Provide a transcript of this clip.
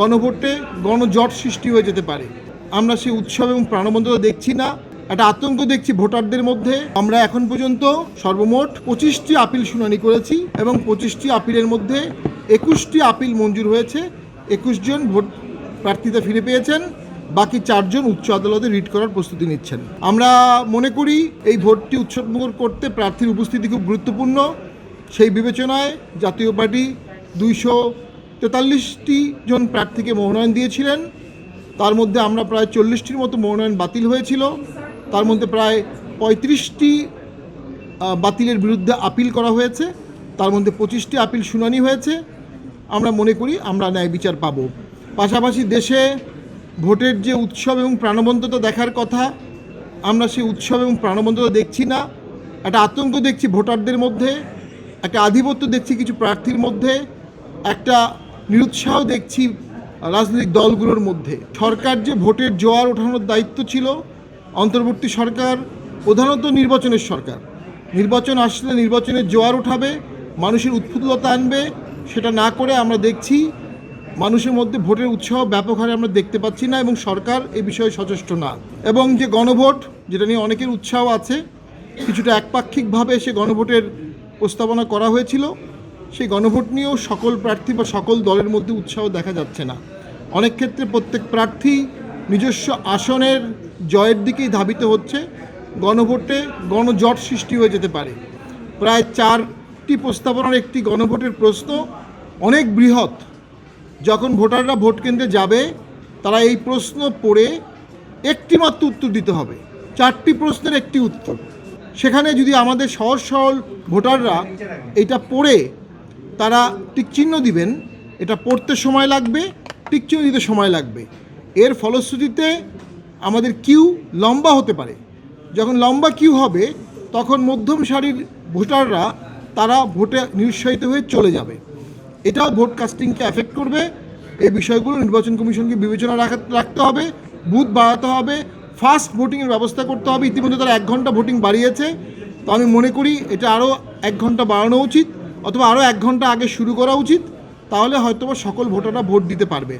গণভোটে গণজট সৃষ্টি হয়ে যেতে পারে। আমরা সেই উৎসব এবং প্রাণবন্ততা দেখছি না, একটা আতঙ্ক দেখছি ভোটারদের মধ্যে। আমরা এখন পর্যন্ত সর্বমোট 25টি আপিল শুনানি করেছি এবং 25টি আপিলের মধ্যে 21টি আপিল মঞ্জুর হয়েছে। 21 জন ভোট প্রার্থীতা ফিরে পেয়েছেন, বাকি 4 জন উচ্চ আদালতে রিট করার প্রস্তুতি নিচ্ছেন। আমরা মনে করি এই ভোটটি উৎসবমুখর করতে প্রার্থীর উপস্থিতি খুব গুরুত্বপূর্ণ। সেই বিবেচনায় জাতীয় পার্টি 243টি জন প্রার্থীকে মনোনয়ন দিয়েছিলেন। তার মধ্যে আমরা প্রায় 40টির মতো মনোনয়ন বাতিল হয়েছিল। তার মধ্যে প্রায় 35টি বাতিলের বিরুদ্ধে আপিল করা হয়েছে। তার মধ্যে 25টি আপিল শুনানি হয়েছে। আমরা মনে করি আমরা ন্যায় বিচার পাব। পাশাপাশি দেশে ভোটের যে উৎসব এবং প্রাণবন্ততা দেখার কথা, আমরা সেই উৎসব এবং প্রাণবন্ততা দেখছি না, একটা আতঙ্ক দেখছি ভোটারদের মধ্যে, একটা আধিপত্য দেখছি কিছু প্রার্থীর মধ্যে, একটা নিরুৎসাহ দেখছি রাজনৈতিক দলগুলোর মধ্যে। সরকার যে ভোটের জোয়ার ওঠানোর দায়িত্ব ছিল, অন্তর্বর্তী সরকার প্রধানত নির্বাচনের সরকার। নির্বাচন আসলে নির্বাচনের জোয়ার উঠাবে, মানুষের উৎফুল্লতা আনবে, সেটা না করে আমরা দেখছি মানুষের মধ্যে ভোটের উৎসাহ ব্যাপক হারে আমরা দেখতে পাচ্ছি না এবং সরকার এই বিষয়ে সচেষ্ট না। এবং যে গণভোট, যেটা নিয়ে অনেকের উৎসাহ আছে, কিছুটা একপাক্ষিকভাবে সে গণভোটের প্রস্তাবনা করা হয়েছিল, সেই গণভোট নিয়েও সকল প্রার্থী বা সকল দলের মধ্যে উৎসাহ দেখা যাচ্ছে না। অনেক ক্ষেত্রে প্রত্যেক প্রার্থী নিজস্ব আসনের জয়ের দিকেই ধাবিত হচ্ছে। গণভোটে গণজট সৃষ্টি হয়ে যেতে পারে। প্রায় 4টি প্রস্তাবনার একটি গণভোটের প্রশ্ন অনেক বৃহৎ। যখন ভোটাররা ভোট কেন্দ্রে যাবে, তারা এই প্রশ্ন পড়ে একটি মাত্র উত্তর দিতে হবে, 4টি প্রশ্নের একটি উত্তর। সেখানে যদি আমাদের সহজ সরল ভোটাররা এটা পড়ে তারা টিকচিহ্ন দিবেন, এটা পড়তে সময় লাগবে, টিকচিহ্ন দিতে সময় লাগবে। এর ফলশ্রুতিতে আমাদের কিউ লম্বা হতে পারে। যখন লম্বা কিউ হবে, তখন মধ্যম সারির ভোটাররা তারা ভোটে নিরুৎসাহিত হয়ে চলে যাবে। এটাও ভোট কাস্টিংকে অ্যাফেক্ট করবে। এই বিষয়গুলো নির্বাচন কমিশনকে বিবেচনা রাখতে হবে, বুথ বাড়াতে হবে, ফাস্ট ভোটিংয়ের ব্যবস্থা করতে হবে। ইতিমধ্যে তারা 1 ঘন্টা ভোটিং বাড়িয়েছে, তো আমি মনে করি এটা আরও 1 ঘন্টা বাড়ানো উচিত, অথবা আরও 1 ঘন্টা আগে শুরু করা উচিত। তাহলে হয়তোবা সকল ভোটাররা ভোট দিতে পারবে।